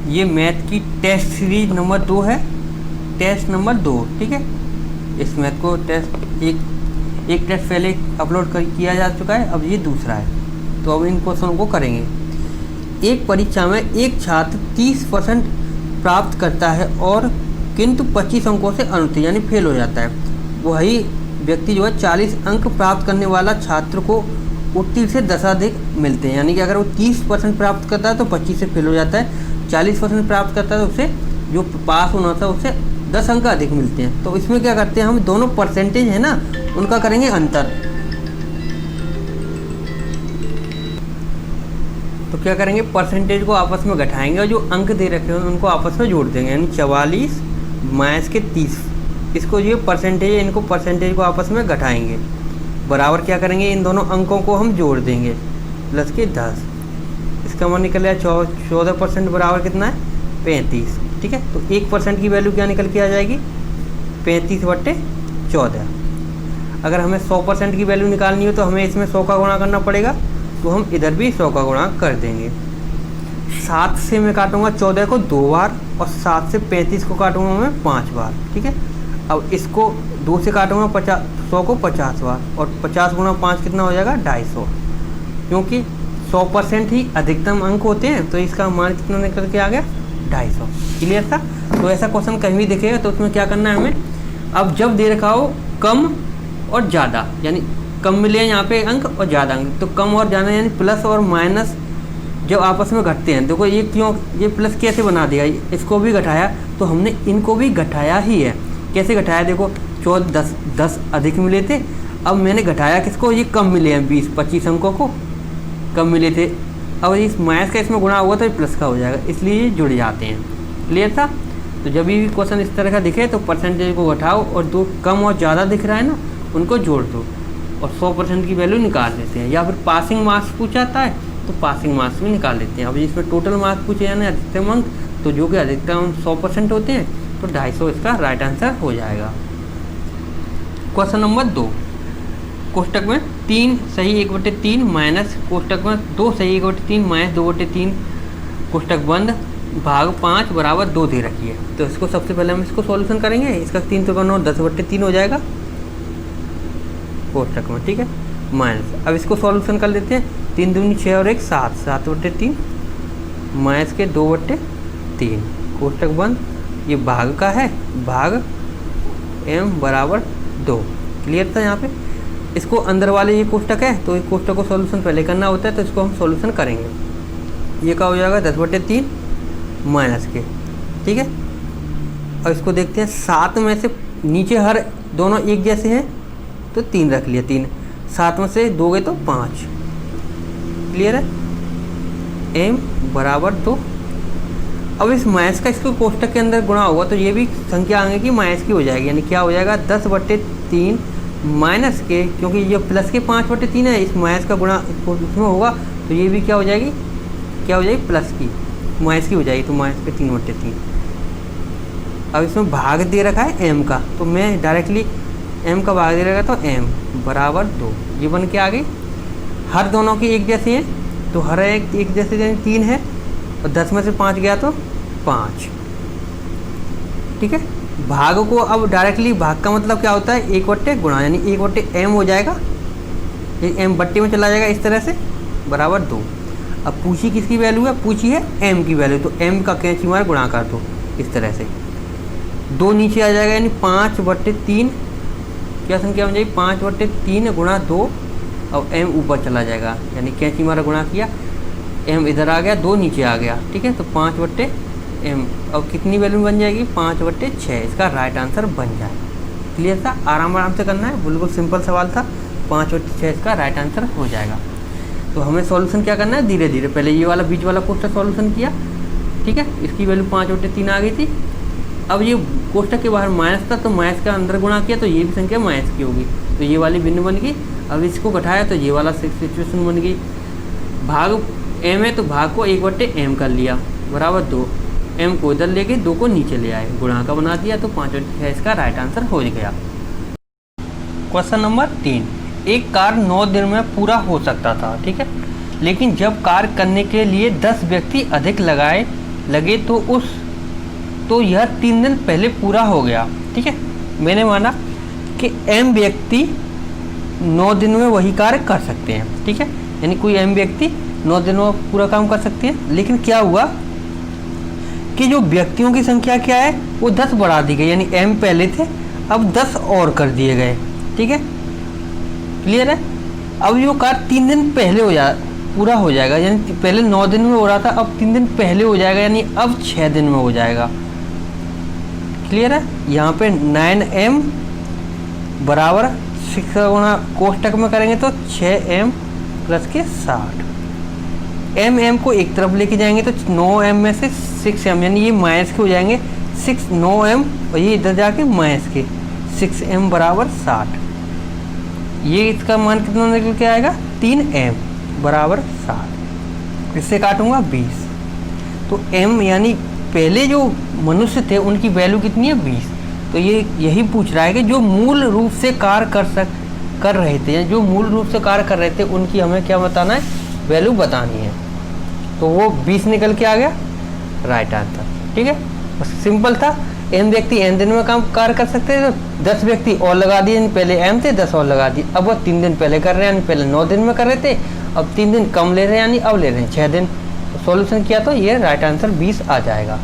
ये मैथ की test series number 2 है, टेस्ट नंबर 2, ठीक है। इस मैथ को टेस्ट एक टेस्ट पहले अपलोड किया जा चुका है, अब ये दूसरा है। तो अब इन क्वेश्चन को करेंगे। एक परीक्षा में एक छात्र 30% प्राप्त करता है और किंतु 25 अंकों से अनुत्तीर्ण यानी फेल हो जाता है। वही व्यक्ति जो है 40 अंक प्राप्त करने वाला छात्र को उत्तीर्ण से 10 अधिक मिलते हैं। यानी कि अगर वो 30% प्राप्त करता है तो 25 से फेल हो जाता है, 40% प्राप्त करता है तो उससे जो पास होना था उससे 10 अंक अधिक मिलते हैं। तो इसमें क्या करते हैं हम, दोनों परसेंटेज है ना उनका करेंगे अंतर। तो क्या करेंगे, परसेंटेज को आपस में घटाएंगे और जो अंक दे रखे हैं उनको आपस में जोड़ देंगे। यानी 44 माइनस के 30, इसको ये परसेंटेज है, इनको परसेंटेज को आपस में घटाएंगे। बराबर क्या करेंगे, इन दोनों अंकों को हम जोड़ देंगे, प्लस के 10। इसका मान निकल आया 14% बराबर कितना है, 35, ठीक है। तो 1% की वैल्यू क्या निकल के आ जाएगी, 35/14। अगर हमें 100% की वैल्यू निकालनी हो तो हमें इसमें 100 का गुणा करना पड़ेगा, तो हम इधर भी 100 का गुणा कर देंगे। 7 से मैं काटूंगा 14 को 2 बार और 7 से 35 को काटूंगा मैं 5 बार, ठीक है। अब इसको 2 से काटूंगा 100 को 50 बार और 50 गुणा 5 कितना हो जाएगा, 250। क्योंकि 100% ही अधिकतम अंक होते हैं तो इसका मान कितना निकल के आ गया, 250। क्लियर था। तो ऐसा क्वेश्चन कहीं भी दिखेगा तो उसमें क्या करना है हमें, अब जब दे रखा हो कम और ज़्यादा, यानी कम मिले यहाँ पे अंक और ज़्यादा अंक, तो कम और ज़्यादा यानी प्लस और माइनस जब आपस में घटते हैं, देखो ये क्यों, ये प्लस कैसे बना दिया, इसको भी घटाया तो हमने इनको भी घटाया ही है। कैसे घटाया, देखो 14 10 अधिक मिले थे, अब मैंने घटाया किसको, ये कम मिले हैं 20-25 अंकों को कम मिले थे। अब इस माइनस का इसमें गुणा हुआ तो ये प्लस का हो जाएगा, इसलिए ये जुड़ जाते हैं। क्लियर था। तो जब भी क्वेश्चन इस तरह का दिखे तो परसेंटेज को घटाओ और दो कम और ज़्यादा दिख रहा है ना उनको जोड़ दो और 100% की वैल्यू निकाल लेते हैं। या फिर पासिंग मार्क्स पूछा जाता है तो पासिंग मार्क्स भी निकाल लेते हैं। अब इसमें टोटल मार्क्स पूछे जाने अधिकतम अंक, तो जो कि अधिकतम 100% होते हैं तो 250 इसका राइट आंसर हो जाएगा। क्वेश्चन नंबर 2, कोष्टक में 3 सही 1/3 माइनस कोष्टक में 2 सही 1/3 माइनस 2/3 कोष्टक बंद भाग 5 बराबर 2 दे रखी है। तो इसको सबसे पहले हम इसको सॉल्यूशन करेंगे। इसका 3 तो 10/3 हो जाएगा कोष्टक में, ठीक है, माइनस। अब इसको सॉल्यूशन कर लेते हैं। 3 दूनी 6 और 1 7, 7/3 माइनस के 2/3 कोष्टक बंद, ये भाग का है, भाग m बराबर 2। क्लियर था यहाँ पे। इसको अंदर वाले ये कोष्टक है तो ये कोष्टक को सॉल्यूशन पहले करना होता है, तो इसको हम सॉल्यूशन करेंगे। ये क्या हो जाएगा 10/3 माइनस के, ठीक है। और इसको देखते हैं 7 में से नीचे हर दोनों एक जैसे हैं तो 3 रख लिया, 3 7 में से 2 गए तो 5। क्लियर है, m बराबर 2। अब इस माइनस का इसको कोष्टक के अंदर गुणा होगा तो ये भी संख्या आगे की माइनस की हो जाएगी, यानी क्या हो जाएगा 10/3 माइनस के, क्योंकि ये प्लस के 5/3 है, इस माइनस का गुणा इसमें होगा तो ये भी क्या हो जाएगी, प्लस की माइनस की हो जाएगी, तो माइनस के 3/3। अब इसमें भाग दे रखा है m का, तो मैं डायरेक्टली m का भाग दे रखा तो m बराबर 2, ये बन के आ गई। हर दोनों की एक जैसे हैं तो हर एक जैसे यानी 3 है और 10 में से 5 गया तो 5, ठीक है। भाग को अब डायरेक्टली, भाग का मतलब क्या होता है 1/, यानी 1/m हो जाएगा, ये m बट्टे में चला जाएगा इस तरह से, बराबर 2। अब पूछी किसकी वैल्यू है, पूछी है m की वैल्यू, तो m का कैंची मार गुणा कर दो इस तरह से, 2 नीचे आ जाएगा, यानी 5/3 क्या संख्या बन जाएगी 5/3 गुणा 2 और m ऊपर चला जाएगा, यानी कैंची मारा गुणा किया, m इधर आ गया, 2 नीचे आ गया, ठीक है। तो 5/m अब कितनी वैल्यू बन जाएगी 5/6, इसका राइट आंसर बन जाएगा। क्लियर था, आराम से करना है, बिल्कुल सिंपल सवाल था। 5/6 इसका राइट आंसर हो जाएगा। तो हमें सॉल्यूशन क्या करना है, धीरे धीरे, पहले ये वाला बीच वाला कोष्टक सॉल्यूशन किया, ठीक है, इसकी वैल्यू 5/3 आ गई थी। अब ये कोष्टक के बाहर माइनस था तो माइनस का अंदर गुणा किया तो ये भी संख्या माइनस की होगी, तो ये वाली बिंदु बन गई। अब इसको घटाया तो ये वाला सिचुएशन बन गई। भाग m है तो भाग को 1/m कर लिया, बराबर 2, m को इधर ले गए, 2 को नीचे ले आए, गुणा का बना दिया, तो 5/6 इसका राइट आंसर हो गया। क्वेश्चन नंबर 3, एक कार्य 9 दिन में पूरा हो सकता था, ठीक है, लेकिन जब कार्य करने के लिए 10 व्यक्ति अधिक लगाए लगे तो यह 3 दिन पहले पूरा हो गया। ठीक है, मैंने माना कि m व्यक्ति 9 दिन में वही कार्य कर सकते हैं। ठीक है, यानी कोई m व्यक्ति 9 दिन में पूरा काम कर सकते हैं। लेकिन क्या हुआ कि जो व्यक्तियों की संख्या क्या है वो 10 बढ़ा दी गई, यानी m पहले थे अब 10 और कर दिए गए। ठीक है, क्लियर है। अब जो कार्य 3 दिन पहले पूरा हो जाएगा, यानी पहले 9 दिन में हो रहा था, अब 3 दिन पहले हो जाएगा, यानी अब 6 दिन में हो जाएगा। क्लियर है। यहाँ पे 9m बराबर 6 गुणा कोष्टक में करेंगे तो 6m प्लस के 60। m को एक तरफ लेके जाएंगे तो 9m में से 6m, यानी ये माइनस के हो जाएंगे 9m, और ये इधर जाके माइनस के 6m बराबर 60। ये इसका मान कितना निकल के आएगा 3m बराबर 60। इससे काटूंगा 20। तो m यानी पहले जो मनुष्य थे उनकी वैल्यू कितनी है 20। तो ये यही पूछ रहा है कि जो मूल रूप से कार्य कर रहे थे, जो मूल रूप से कार्य कर रहे थे उनकी हमें क्या बताना है, वैल्यू बतानी है। तो वो 20 निकल के आ गया राइट आंसर। ठीक है, बस सिंपल था। m व्यक्ति n दिन में कार्य कर सकते थे, तो 10 व्यक्ति और लगा दिए, पहले m थे 10 और लगा दिए। अब वो 3 दिन पहले कर रहे हैं, यानी पहले 9 दिन में कर रहे थे, अब 3 दिन कम ले रहे हैं, यानी अब ले रहे हैं 6 दिन। तो सॉल्यूशन किया तो ये राइट आंसर 20 आ जाएगा।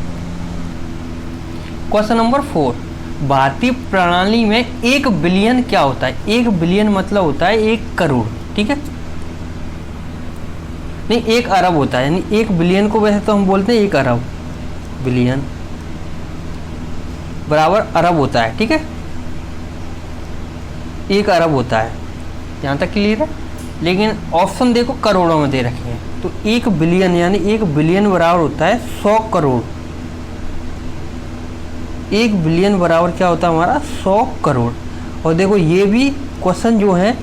क्वेश्चन नंबर 4, भारतीय प्रणाली में 1 बिलियन क्या होता है? 1 बिलियन मतलब होता है 1 करोड़। ठीक है, नहीं 1 अरब होता है, यानी 1 बिलियन को वैसे तो हम बोलते हैं 1 अरब, बिलियन बराबर अरब होता है। ठीक है, 1 अरब होता है, यहाँ तक क्लियर है। लेकिन ऑप्शन देखो करोड़ों में दे रखे हैं, तो 1 बिलियन यानी 1 बिलियन बराबर होता है 100 करोड़। 1 बिलियन बराबर क्या होता है हमारा 100 करोड़। और देखो ये भी क्वेश्चन जो है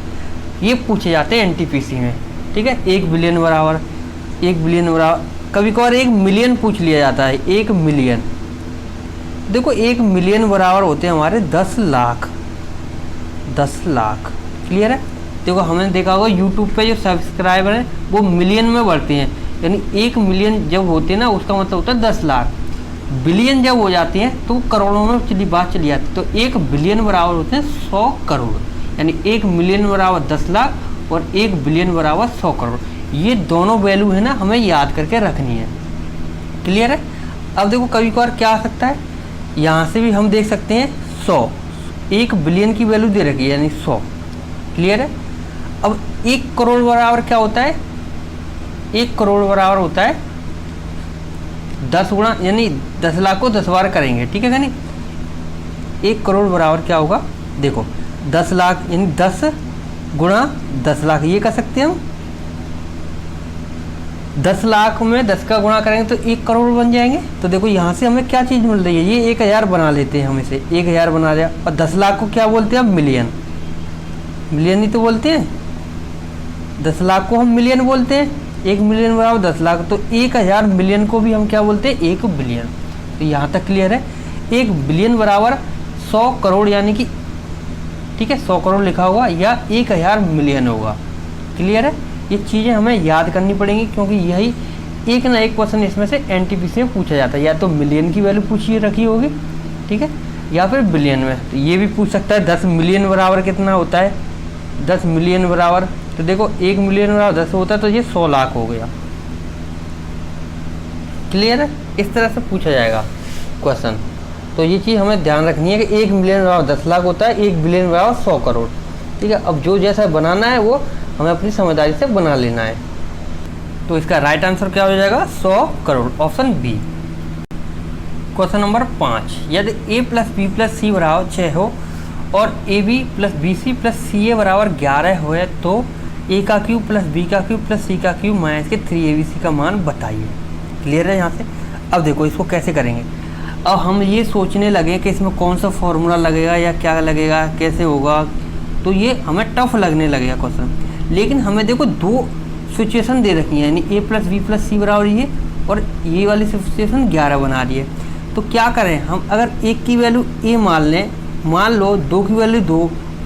ये पूछे जाते हैं एनटीपीसी में। ठीक है, 1 बिलियन बराबर कभी कभार 1 मिलियन पूछ लिया जाता है। 1 मिलियन, देखो 1 मिलियन बराबर होते हैं हमारे 10 लाख। 10 लाख क्लियर है। देखो हमने देखा होगा यूट्यूब पे जो सब्सक्राइबर हैं वो मिलियन में बढ़ते हैं, यानी 1 मिलियन जब होते हैं ना उसका मतलब होता है 10 लाख। बिलियन जब हो जाती हैं तो करोड़ों में बात चली जाती है। तो 1 बिलियन बराबर होते हैं 100 करोड़, यानी 1 मिलियन बराबर 10 लाख और 1 बिलियन बराबर 100 करोड़। ये दोनों वैल्यू है ना हमें याद करके रखनी है। क्लियर है। अब देखो कभी कभार क्या आ सकता है, यहाँ से भी हम देख सकते हैं 100, 1 बिलियन की वैल्यू दे रखी है यानी 100। क्लियर है। अब 1 करोड़ बराबर क्या होता है, 1 करोड़ बराबर होता है 10 गुणा, यानी 10 लाख को 10 बार करेंगे। ठीक है क्या नहीं। 1 करोड़ बराबर क्या होगा, देखो 10 लाख यानी 10 गुणा 10 लाख, ये कर सकते हैं हम। 10 लाख में 10 का गुणा करेंगे तो 1 करोड़ बन जाएंगे। तो देखो यहाँ से हमें क्या चीज़ मिल रही है, ये 1000 बना लेते हैं, हम इसे 1000 बना लिया। और 10 लाख को क्या बोलते हैं हम, मिलियन। मिलियन ही तो बोलते हैं, 10 लाख को हम मिलियन बोलते हैं। 1 मिलियन बराबर 10 लाख, तो 1000 मिलियन को भी हम क्या बोलते हैं, 1 बिलियन। तो यहाँ तक क्लियर है। 1 बिलियन बराबर 100 करोड़ यानी कि ठीक है 100 करोड़ लिखा होगा या 1000 मिलियन होगा। क्लियर है। ये चीज़ें हमें याद करनी पड़ेंगी क्योंकि यही एक ना एक क्वेश्चन इसमें से एनटीपीसी में पूछा जाता है। या तो मिलियन की वैल्यू पूछी रखी होगी, ठीक है, या फिर बिलियन में। तो ये भी पूछ सकता है 10 मिलियन बराबर कितना होता है, 10 मिलियन बराबर, तो देखो 1 मिलियन बराबर 10 होता है तो ये 100 लाख हो गया। क्लियर है। इस तरह से पूछा जाएगा क्वेश्चन। तो ये चीज़ हमें ध्यान रखनी है कि 1 मिलियन बराबर 10 लाख होता है, 1 बिलियन बराबर 100 करोड़। ठीक है। अब जो जैसा बनाना है वो हमें अपनी समझदारी से बना लेना है। तो इसका राइट आंसर क्या हो जाएगा, 100 crore, option B. Question number 5, यदि a plus B plus C बराबर 6 हो और A B plus B C plus C A बराबर 11 हो तो a का क्यूब प्लस b का क्यूब प्लस c का क्यूब माइनस के 3abc का मान बताइए। क्लियर है यहाँ से। अब देखो इसको कैसे करेंगे। अब हम ये सोचने लगे कि इसमें कौन सा फॉर्मूला लगेगा या क्या लगेगा, कैसे होगा, तो ये हमें टफ लगने लगेगा क्वेश्चन। लेकिन हमें देखो 2 सिचुएशन दे रखी है, यानी a plus B plus C बराबर ये और ये वाली सिचुएशन 11 बना रही है। तो क्या करें हम, अगर 1 की वैल्यू a मान लें, मान लो 2 की वैल्यू 2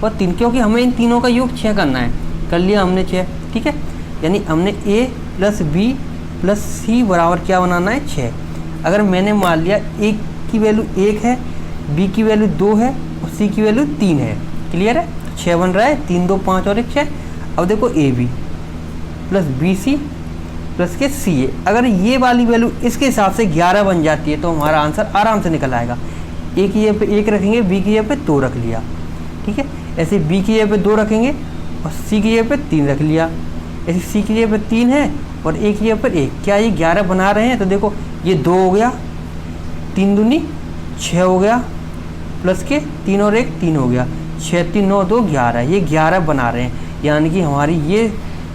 और 3, क्योंकि हमें इन तीनों का योग 6 करना है। कर लिया हमने 6, ठीक है, यानी हमने a plus B plus C बराबर क्या बनाना है, 6। अगर मैंने मान लिया ए की वैल्यू 1 है, बी की वैल्यू 2 है और सी की वैल्यू 3 है, क्लियर है, 6 बन रहा है, 3 2 5 और 1 6। अब देखो A B plus B C plus के सी ए, अगर ये वाली वैल्यू इसके हिसाब से 11 बन जाती है तो हमारा आंसर आराम से निकल आएगा। ए की जगह पे 1 रखेंगे, बी की जगह पे 2 रख लिया, ठीक है। ऐसे बी की जगह पे 2 रखेंगे और सी की जगह पे 3 रख लिया। ऐसे सी की जगह पे 3 है और ए की जगह पर 1। क्या ये 11 बना रहे हैं? तो देखो ये 2 हो गया, 3 दूनी 6 हो गया, प्लस के 3 और 1 3 हो गया, 6 3 9 2 11, ये 11 बना रहे हैं। यानी कि हमारी ये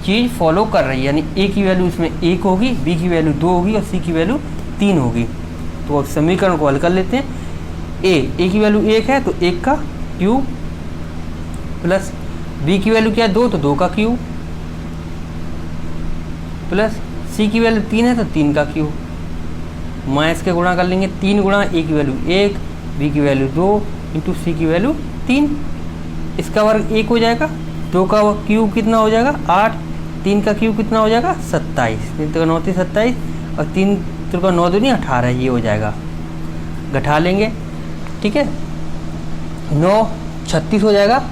चीज़ फॉलो कर रही है, यानी ए की वैल्यू इसमें 1 होगी, बी की वैल्यू 2 होगी और सी की वैल्यू 3 होगी। तो अब समीकरण को हल कर लेते हैं। ए की वैल्यू 1 है तो 1 का क्यूब, प्लस बी की वैल्यू क्या है 2 तो 2 का क्यूब, प्लस सी की वैल्यू 3 है तो 3 का क्यूब, माइनस के गुणा कर लेंगे, 3 गुणा ए की वैल्यू 1, बी की वैल्यू 2 इंटू सी की वैल्यू 3, इसका वर्ग 1 हो जाएगा, 2 का क्यूब कितना हो जाएगा 8, 3 का क्यूब कितना हो जाएगा 27, 3 3 9 27 और 3 3 9 दूनी 18, ये हो जाएगा। घटा लेंगे, ठीक है, 9 36 हो जाएगा,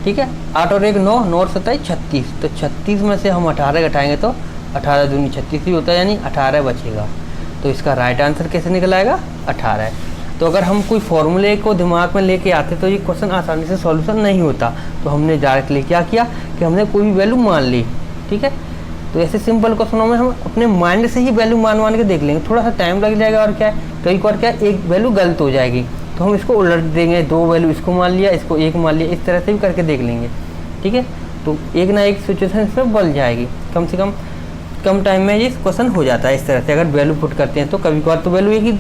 ठीक है, 8 और 1 9, 9 और 27 36, तो 36 में से हम 18 घटाएंगे तो 18 दूनी 36 ही होता है, यानी 18 बचेगा। तो इसका राइट आंसर कैसे निकल आएगा 18। तो अगर हम कोई फॉर्मूले को दिमाग में लेके आते तो ये क्वेश्चन आसानी से सॉल्यूशन नहीं होता। तो हमने डायरेक्टली क्या किया कि हमने कोई भी वैल्यू मान ली, ठीक है। तो ऐसे सिंपल क्वेश्चनों में हम अपने माइंड से ही वैल्यू मान के देख लेंगे, थोड़ा सा टाइम लग जाएगा और क्या है कई बार क्या एक वैल्यू गलत हो जाएगी तो हम इसको उलट देंगे, 2 वैल्यू इसको मान लिया, इसको 1 मान लिया, इस तरह से भी करके देख लेंगे, ठीक है। तो एक ना एक सिचुएशन इसमें बन जाएगी, कम से कम टाइम में ये क्वेश्चन हो जाता है इस तरह से अगर वैल्यू पुट करते हैं। तो कभी कभार तो वैल्यू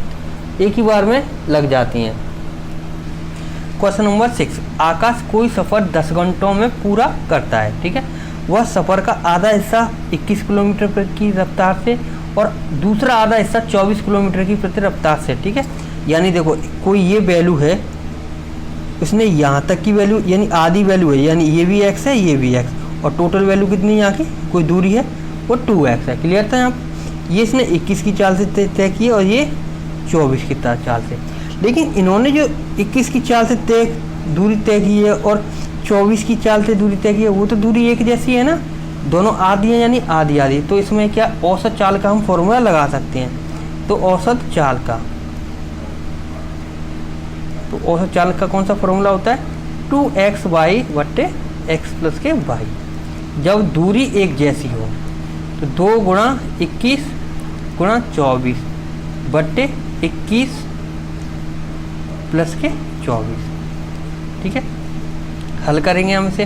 एक ही बार में लग जाती हैं। क्वेश्चन नंबर 6, आकाश कोई सफ़र 10 घंटों में पूरा करता है, ठीक है। वह सफ़र का आधा हिस्सा 21 किलोमीटर की रफ्तार से और दूसरा आधा हिस्सा 24 किलोमीटर की प्रति रफ्तार से, ठीक है। यानी देखो कोई ये वैल्यू है, उसने यहाँ तक की वैल्यू यानी आधी वैल्यू है, यानी ये भी x है ये भी x, और टोटल वैल्यू कितनी यहाँ की कोई दूरी है वो 2x है, क्लियर था। यहाँ ये इसने 21 की चाल से तय की और ये 24 की चाल से, लेकिन इन्होंने जो 21 की चाल से दूरी तय की है और 24 की चाल से दूरी तय की है वो तो दूरी एक जैसी है ना, दोनों आधी है यानी आधी आधी। तो इसमें क्या औसत चाल का हम फॉर्मूला लगा सकते हैं। तो औसत चाल का कौन सा फॉर्मूला होता है 2xy बट्टे x प्लस के y। जब दूरी एक जैसी हो तो 2 गुणा 21 गुणा 24 बट्टे 21 प्लस के 24, ठीक है। हल करेंगे हम इसे,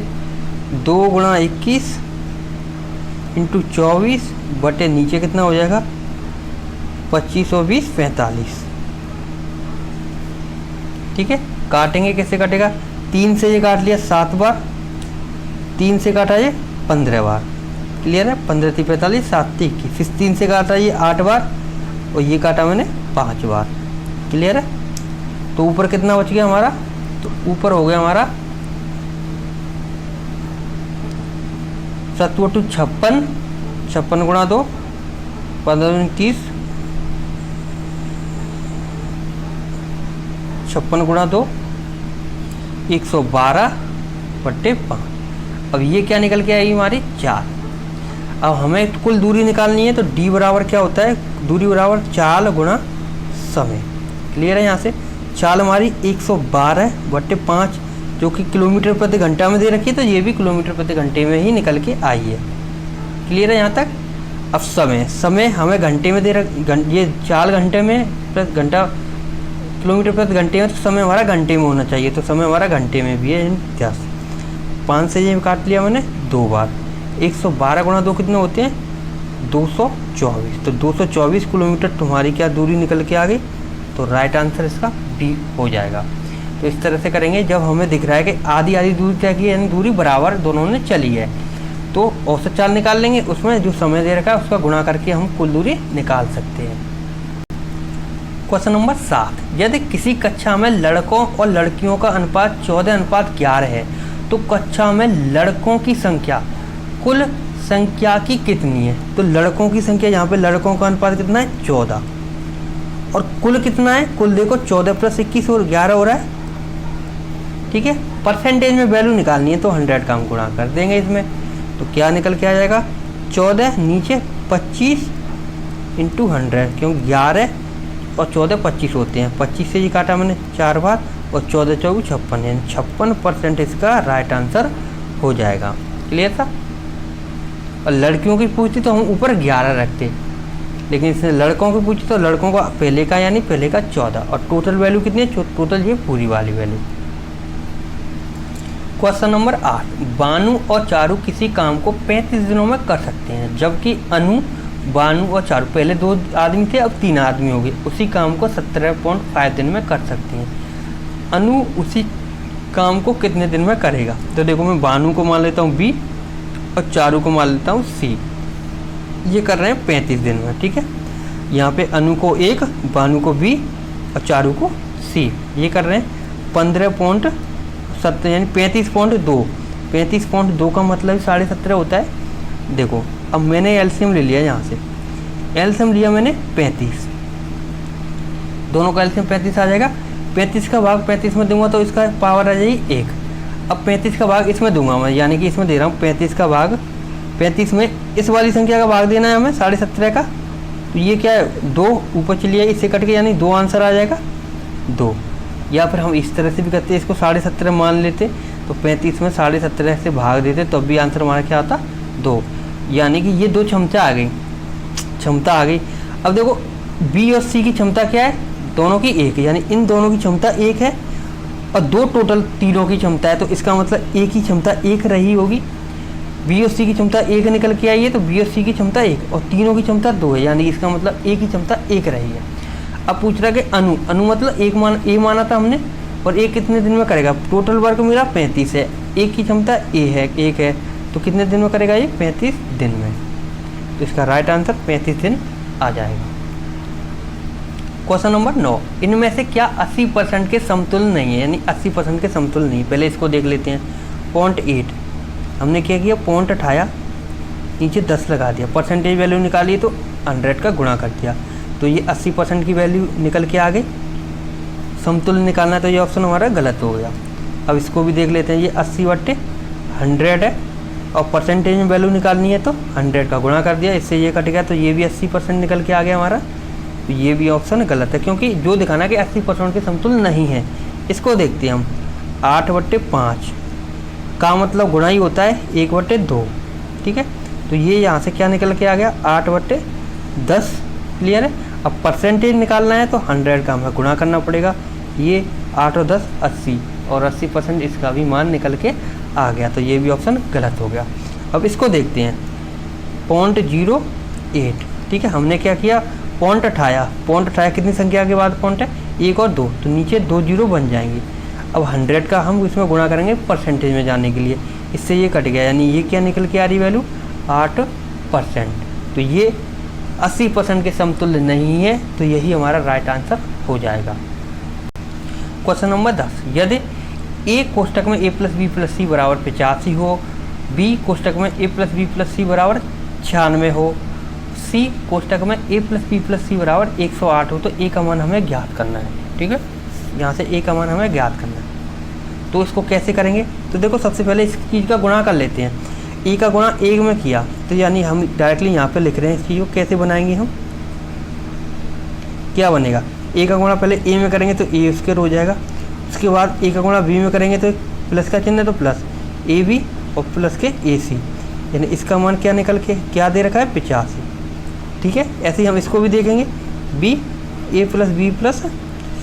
2 गुणा 21 इंटू 24 बटे नीचे कितना हो जाएगा 25 और 20 45, ठीक है। काटेंगे, कैसे कटेगा 3 से ये काट लिया 7 बार, 3 से काटा ये 15 बार, क्लियर है। 15 3 45 7 3 21, फिर 3 से काटा ये 8 बार और ये काटा मैंने 5 बार, क्लियर है। तो ऊपर कितना बच गया हमारा, तो ऊपर हो गया हमारा 7 2 56, 56 गुणा 2 15 30, 56 गुणा 2 112 बट्टे 5। अब ये क्या निकल के आएगी हमारी 4। अब हमें कुल दूरी निकालनी है तो d बराबर क्या होता है, दूरी बराबर चाल गुणा समय, क्लियर है। यहाँ से चाल हमारी 112 बट्टे 5 जो कि किलोमीटर प्रति घंटा में दे रखी है, तो ये भी किलोमीटर प्रति घंटे में ही निकल के आई है, क्लियर है यहाँ तक। अब समय हमें घंटे में दे ये चाल घंटे में प्लस घंटा किलोमीटर प्रति घंटे में, तो समय हमारा घंटे में होना चाहिए, तो समय हमारा घंटे में भी है इतिहास। 5 से ये काट लिया मैंने 2 बार, 112 गुणा 2 कितने होते हैं 224, तो 224 किलोमीटर तुम्हारी क्या दूरी निकल के आ गई। तो राइट आंसर इसका डी हो जाएगा। तो इस तरह से करेंगे जब हमें दिख रहा है कि आधी आधी दूरी तय की यानी दूरी बराबर दोनों ने चली है, तो औसत चाल निकाल लेंगे, उसमें जो समय दे रखा है उसका गुणा करके हम कुल दूरी निकाल सकते हैं। क्वेश्चन नंबर 7, यदि किसी कक्षा में लड़कों और लड़कियों का अनुपात 14:11 है तो कक्षा में लड़कों की संख्या कुल संख्या की कितनी है। तो लड़कों की संख्या, यहाँ पे लड़कों का अनुपात कितना है 14 और कुल कितना है, कुल देखो 14 + 21 और 11 हो रहा है। ठीक है, परसेंटेज में वैल्यू निकालनी है तो 100 का हम गुणा कर देंगे इसमें, तो क्या निकल के आ जाएगा 14 नीचे 25 × 100, क्योंकि 11 और 14 25 होते हैं। 25 से ये काटा मैंने 4 बार और 14 × 4 = 56, यानी 56% इसका राइट आंसर हो जाएगा। क्लियर था। और लड़कियों की पूछती तो हम ऊपर 11 रखते, लेकिन इसने लड़कों की पूछी तो लड़कों का पहले का यानी पहले का 14 और टोटल वैल्यू कितनी है, टोटल ये पूरी वाली वैल्यू। क्वेश्चन नंबर 8, बानू और चारू किसी काम को 35 दिनों में कर सकते हैं, जबकि अनु, बानू और चारू पहले 2 आदमी थे, अब 3 आदमी हो गए, उसी काम को 17.5 दिन में कर सकते हैं। अनु उसी काम को कितने दिन में करेगा? तो देखो मैं बानू को मान लेता हूँ B और चारू को मान लेता हूँ C। ये कर रहे हैं 35 दिन में। ठीक है, यहाँ पे अनु को 1, बानू को B और चारू को C। ये कर रहे हैं 15.7 यानी 35.2। 35.2 का मतलब 17.5 होता है। देखो अब मैंने एलसीएम ले लिया, यहाँ से एलसीएम लिया मैंने 35, दोनों का एलसीएम 35 आ जाएगा। 35 का भाग 35 में दूंगा तो इसका पावर आ जाएगी 1। अब 35 का भाग इसमें दूंगा मैं, यानी कि इसमें दे रहा हूँ 35 का भाग 35 में इस वाली संख्या का भाग देना है हमें 17.5 का। तो ये क्या है 2 ऊपर चलिए इससे कट के, यानी 2 आंसर आ जाएगा 2। या फिर हम इस तरह से भी करते, इसको 17.5 मान लेते तो 35 में 17.5 से भाग देते तो भी आंसर हमारा क्या आता 2। यानी कि ये 2 क्षमता आ गई। अब देखो बी और सी की क्षमता क्या है, दोनों की 1, यानी इन दोनों की क्षमता 1 है और 2 टोटल तीनों की क्षमता है, तो इसका मतलब ए की क्षमता 1 रही होगी। बी और सी की क्षमता 1 निकल के आई है, तो बी और सी की क्षमता 1 और तीनों की क्षमता 2 है, यानी इसका मतलब ए की क्षमता 1 रही है। अब पूछ रहा है कि अनु मतलब ए माना था हमने, और ए कितने दिन में करेगा? टोटल वर्क मेरा 35 है, एक की क्षमता ए है 1 है, तो कितने दिन में करेगा ये 35 दिन में। तो इसका राइट आंसर 35 दिन आ जाएगा। क्वेश्चन नंबर 9, इनमें से क्या 80% के समतुल्य नहीं है, यानी 80% के समतुल्य नहीं। पहले इसको देख लेते हैं। 0.8 हमने क्या किया, पॉइंट उठाया, नीचे 10 लगा दिया, परसेंटेज वैल्यू निकाली तो 100 का गुणा कर दिया, तो ये 80% की वैल्यू निकल के आ गई। समतुल्य निकालना है तो ये ऑप्शन हमारा गलत हो गया। अब इसको भी देख लेते हैं, ये 80/100 है और परसेंटेज में वैल्यू निकालनी है तो 100 का गुणा कर दिया, इससे ये कट गया, तो ये भी 80% निकल के आ गया हमारा। तो ये भी ऑप्शन गलत है, क्योंकि जो दिखाना है कि 80% के समतुल्य नहीं है। इसको देखते हैं हम, 8/5 का मतलब गुणा ही होता है 1/2। ठीक है, तो ये यहाँ से क्या निकल के आ गया 8/10। क्लियर है। अब परसेंटेज निकालना है तो 100 का हमें गुणा करना पड़ेगा। ये 8 और 10 80 और 80% इसका भी मान निकल के आ गया, तो ये भी ऑप्शन गलत हो गया। अब इसको देखते हैं 0.08। ठीक है, हमने क्या किया, पॉइंट उठाया, कितनी संख्या के बाद पॉइंट है 1 और 2, तो नीचे 2 0 बन जाएंगे। अब 100 का हम इसमें गुणा करेंगे परसेंटेज में जाने के लिए, इससे ये कट गया, यानी ये क्या निकल के आ रही वैल्यू 8%। तो ये 80% के समतुल्य नहीं है, तो यही हमारा राइट आंसर हो जाएगा। क्वेश्चन नंबर 10, यदि ए कोष्टक में a + b + c = 85 हो, बी कोष्टक में a + b + c = 96 हो, सी कोष्टक में a + b + c = 108 हो, तो ए का मान हमें ज्ञात करना है। ठीक है, यहाँ से ए का मान हमें ज्ञात करना है। तो इसको कैसे करेंगे, तो देखो सबसे पहले इस चीज़ का गुणा कर लेते हैं। ए का गुणा 1 में किया, तो यानी हम डायरेक्टली यहाँ पे लिख रहे हैं इस चीज़ को। कैसे बनाएंगे हम, क्या बनेगा, ए का गुणा पहले ए में करेंगे तो ए स्क्वायर हो जाएगा, उसके बाद ए का गुणा बी में करेंगे तो प्लस का चिन्ह है तो प्लस ए बी और प्लस के ए सी, यानी इसका मान क्या निकल के क्या दे रखा है 85। ठीक है, ऐसे ही हम इसको भी देखेंगे, बी a + b +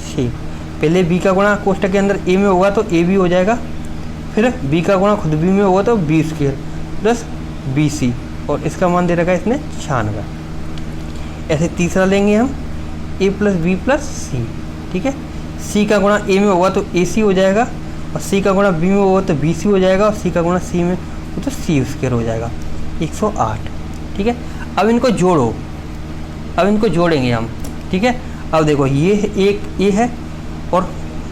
c। पहले b का गुणा कोष्टक के अंदर a में होगा तो a भी हो जाएगा, फिर b का गुणा खुद b में होगा तो b² + bc, और इसका मान दे रखा है इसने 96। ऐसे तीसरा लेंगे हम a + b + c। ठीक है, c का गुणा a में होगा तो ac हो जाएगा, और c का गुणा b में होगा तो bc हो जाएगा, और c का गुणा c में हो तो c² हो जाएगा 108। ठीक है, अब इनको जोड़ो, अब इनको जोड़ेंगे हम। ठीक है, अब देखो ये एक ए है और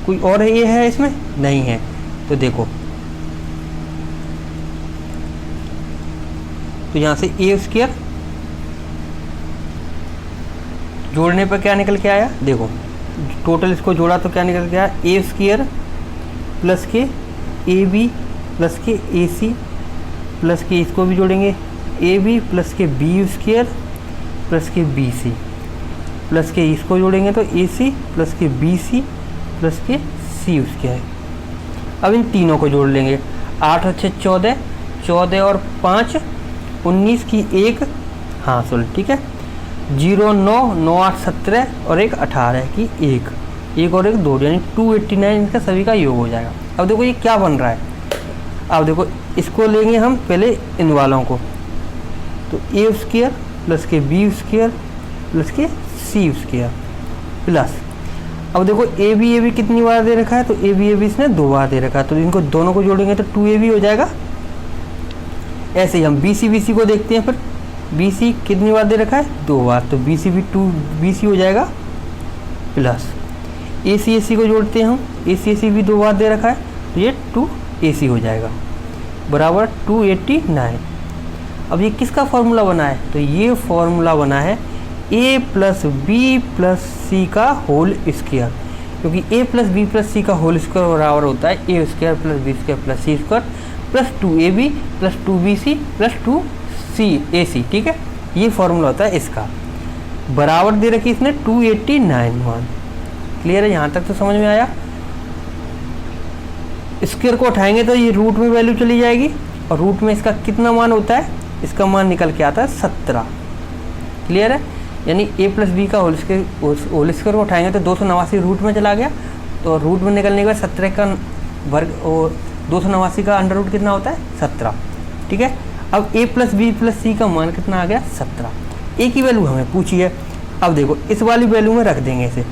कोई और ए है इसमें नहीं है, तो देखो तो यहाँ से a² जोड़ने पर क्या निकल के आया, देखो टोटल इसको जोड़ा तो क्या निकल के आया, ए स्क्वायर प्लस के ए बी प्लस के ए सी प्लस के, इसको भी जोड़ेंगे ए बी प्लस के बी स्क्वायर प्लस के बी सी प्लस के, इसको जोड़ेंगे तो ए सी प्लस के बी सी प्लस के सी स्क्वायर। अब इन तीनों को जोड़ लेंगे, 8 और 6 14, 14 और 5 19 की 1, हाँ 16, ठीक है। 0 9 9 8 17 और 1 18 की 1 और 1 2, यानी 289 इनका सभी का योग हो जाएगा। अब देखो ये क्या बन रहा है, अब देखो इसको लेंगे हम पहले इन वालों को, तो ए स्क्वायर प्लस के बी स्क्वायर प्लस के सी स्क्वायर प्लस, अब देखो ए बी कितनी बार दे रखा है, तो ए बी इसने 2 बार दे रखा है, तो इनको दोनों को जोड़ेंगे तो 2ab हो जाएगा। ऐसे ही हम बी सी को देखते हैं, फिर बी सी कितनी बार दे रखा है, 2 बार, तो बी सी भी 2bc हो जाएगा प्लस ए सी को जोड़ते हैं हम, ए सी भी 2 बार दे रखा है, तो ये 2ac हो जाएगा बराबर 289। अब ये किसका फॉर्मूला बना है, तो ये फॉर्मूला बना है a plus B plus C का होल स्क्वायर, क्योंकि a plus B plus C का होल स्क्वायर बराबर होता है A square plus B square plus C square plus 2ab plus 2bc plus 2cac, ठीक है। ये फॉर्मूला होता है इसका, बराबर दे रखी इसने 289 मान। क्लियर है, यहाँ तक तो समझ में आया। स्क्वायर को उठाएंगे तो ये रूट में वैल्यू चली जाएगी, और रूट में इसका कितना मान होता है, इसका मान निकल के आता है 17। क्लियर है, यानी a प्लस बी का होल स्क्वायर को उठाएंगे तो 289 रूट में चला गया, तो रूट में निकलने के बाद 17 का वर्ग और 289 का अंडर रूट कितना होता है 17, ठीक है। अब a plus B plus C का मान कितना आ गया 17, a की वैल्यू हमें पूछी है। अब देखो इस वाली वैल्यू में रख देंगे इसे,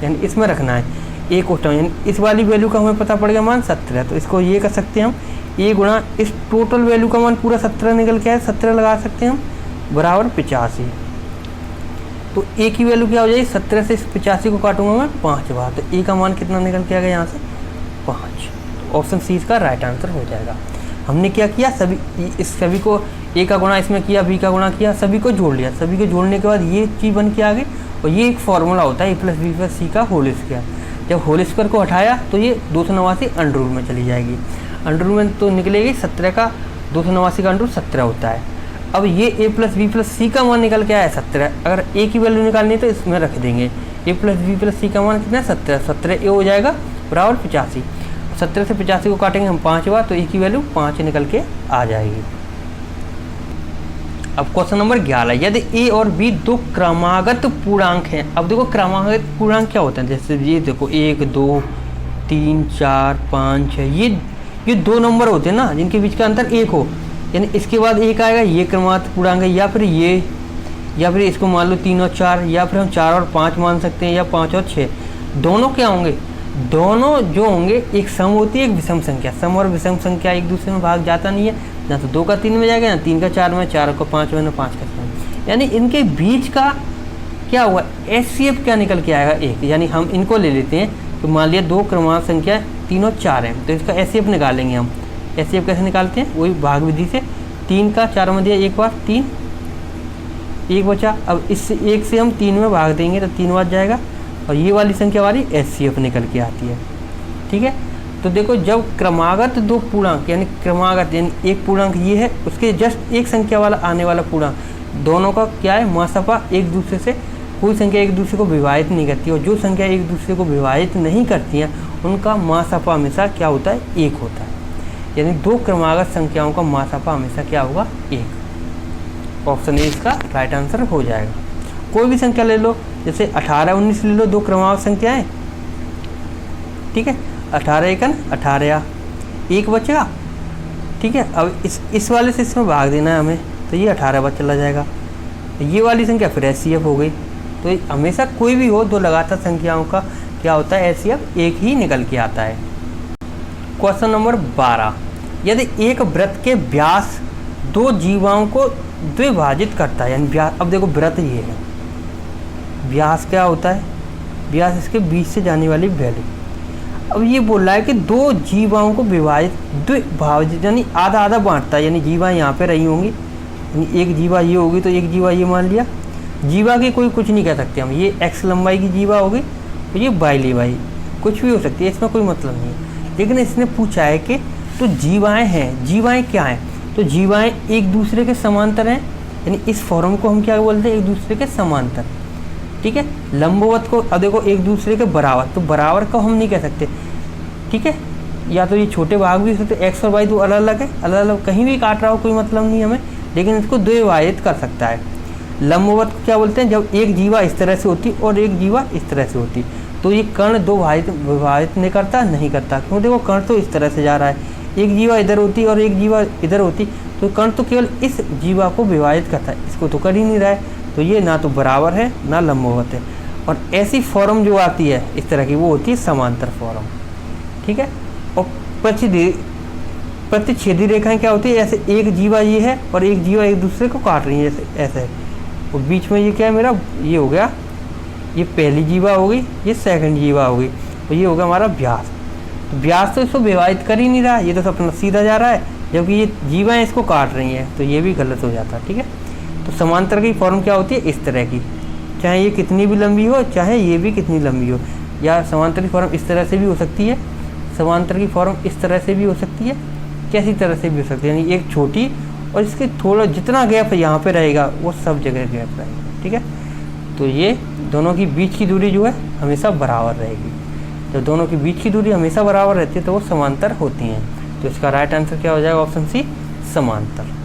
यानी इसमें रखना है a को, यानी इस वाली वैल्यू का हमें पता पड़ गया मान 17, तो इसको ये कर सकते हैं हम a गुणा इस टोटल वैल्यू का मान पूरा 17 निकल के आए, 17 लगा सकते हैं हम बराबर 85। तो a की वैल्यू क्या हो जाएगी, 17 से इस 85 को काटूंगा मैं 5 बार, तो a का मान कितना निकल के आ गया यहाँ से 5। तो ऑप्शन सी इसका राइट आंसर हो जाएगा। हमने क्या किया, इस सभी को a का गुणा इसमें किया, b का गुणा किया, सभी को जोड़ लिया, सभी को जोड़ने के बाद ये चीज़ बन के आ गई, और ये एक फॉर्मूला होता है a plus B plus C का होल स्क्वायर। जब होल स्क्वायर को हटाया तो ये 289 अंडर रूट में चली जाएगी, अंडर रूट में तो निकलेगी 17 का 289 का अंडर रूट 17 होता है। अब ये a plus B plus C का मान निकल के आया है 17, अगर a की वैल्यू निकालनी है तो इसमें रख देंगे, a plus B plus C का मान कितना है 17, 17 a हो जाएगा बराबर 85। 17 से 85 को काटेंगे हम 5 बार, तो a की वैल्यू 5 निकल के आ जाएगी। अब क्वेश्चन नंबर 11, यदि a और b दो क्रमागत पूर्णांक हैं। अब देखो क्रमागत पूर्णांक क्या होते हैं, जैसे ये देखो 1 2 3 4 5 6, ये 2 नंबर होते हैं ना जिनके बीच का अंतर 1 हो, यानी इसके बाद 1 आएगा, ये क्रमागत पूर्णांक है, या फिर ये, या फिर इसको मान लो 3 और 4, या फिर हम 4 और 5 मान सकते हैं, या 5 और 6। दोनों क्या होंगे, दोनों जो होंगे एक सम होती है एक विषम संख्या। सम और विषम संख्या एक दूसरे में भाग जाता नहीं है, ना तो 2 का 3 में जाएगा, ना 3 का 4 में, 4 को 5 में, ना 5 का 6 में, यानी इनके बीच का क्या हुआ HCF क्या निकल के आएगा 1। यानी हम इनको ले लेते हैं, तो मान लिया 2 क्रमांक संख्या 3 और 4 है, तो इसका HCF निकालेंगे हम। HCF कैसे निकालते हैं, वही भाग विधि से, 3 का 4 में दिया, एक बार 3, 1 बचा। अब इससे 1 से हम 3 में भाग देंगे तो 3 बच जाएगा, और ये वाली संख्या हमारी HCF निकल के आती है, ठीक है। तो देखो जब क्रमागत दो पूर्णांक, यानी क्रमागत यानी एक पूर्णांक ये है, उसके जस्ट एक संख्या वाला आने वाला पूर्णांक, दोनों का क्या है मासापा एक दूसरे से, कोई संख्या एक दूसरे को विभाजित नहीं करती, और जो संख्या एक दूसरे को विभाजित नहीं करती हैं उनका मासापा हमेशा क्या होता है 1 होता है। यानी 2 क्रमागत संख्याओं का मासापा हमेशा क्या होगा 1। ऑप्शन ए इसका राइट आंसर हो जाएगा। कोई भी संख्या ले लो, जैसे 18 19 ले लो, 2 क्रमागत संख्याएं, ठीक है। 18 एकन 18, 1 बचेगा, ठीक है। अब इस वाले से इसमें भाग देना है हमें, तो ये 18 बार चला जाएगा। ये वाली संख्या फिर HCF हो गई। तो हमेशा कोई भी हो, 2 लगातार संख्याओं का क्या होता है HCF 1 ही निकल के आता है। क्वेश्चन नंबर 12, यदि एक वृत्त के व्यास 2 जीवाओं को द्विभाजित करता है, यानी व्यास, अब देखो वृत्त ये है, व्यास क्या होता है, व्यास इसके बीच से जाने वाली वैल्यू। अब ये बोल रहा है कि 2 जीवाओं को द्विभाजित यानी आधा आधा बांटता है, यानी जीवा यहाँ पे रही होंगी, यानी एक जीवा ये होगी तो एक जीवा ये मान लिया, जीवा की कोई कुछ नहीं कह सकते हम, ये x लंबाई की जीवा होगी और ये y लंबाई, कुछ भी हो सकती है, इसमें कोई मतलब नहीं है। लेकिन इसने पूछा है कि तो जीवाएँ हैं, जीवाएँ क्या हैं, तो जीवाएँ एक दूसरे के समांतर हैं, यानी इस फॉर्म को हम क्या बोलते हैं, एक दूसरे के समांतर, ठीक है। लंबवत को अब देखो एक दूसरे के बराबर, तो बराबर को हम नहीं कह सकते, ठीक है। या तो ये छोटे भाग भी हो सकते, एक्स और वाई तो अलग अलग है, अलग अलग कहीं भी काट रहा हो कोई मतलब नहीं हमें, लेकिन इसको द्विभाजित कर सकता है। लंबवत को क्या बोलते हैं, जब एक जीवा इस तरह से होती और एक जीवा इस तरह से होती, तो ये कर्ण दो विभाजित नहीं करता, नहीं करता, क्यों, देखो कर्ण तो इस तरह से जा रहा है, एक जीवा इधर होती और एक जीवा इधर होती, तो कर्ण तो केवल इस जीवा को विभाजित करता है, इसको तो कर ही नहीं रहा है, तो ये ना तो बराबर है ना लंबवत है। और ऐसी फॉर्म जो आती है इस तरह की, वो होती है समांतर फॉर्म, ठीक है। और प्रतिच्छेदी रेखाएं क्या होती है, ऐसे एक जीवा ये है और एक जीवा एक दूसरे को काट रही है, जैसे ऐसे है, और बीच में ये क्या है मेरा, ये हो गया, ये पहली जीवा हो गई, ये सेकंड जीवा हो गई, और ये हो गया हमारा व्यास। तो व्यास तो इसको विभाजित कर ही नहीं रहा, ये तो अपना सीधा जा रहा है, जबकि ये जीवाएँ इसको काट रही हैं, तो ये भी गलत हो जाता है, ठीक है। तो समांतर की फॉर्म क्या होती है, इस तरह की, चाहे ये कितनी भी लंबी हो, चाहे ये भी कितनी लंबी हो, या समांतर की फॉर्म इस तरह से भी हो सकती है, समांतर की फॉर्म इस तरह से भी हो सकती है, कैसी तरह से भी हो सकती है, यानी एक छोटी और इसके थोड़ा जितना गैप यहाँ पे रहेगा वो सब जगह गैप रहेगा, ठीक है। तो ये दोनों की बीच की दूरी जो है हमेशा बराबर रहेगी, जब दोनों की बीच की दूरी हमेशा बराबर रहती है तो वो समांतर होती हैं। तो इसका राइट आंसर क्या हो जाएगा, ऑप्शन सी, समांतर।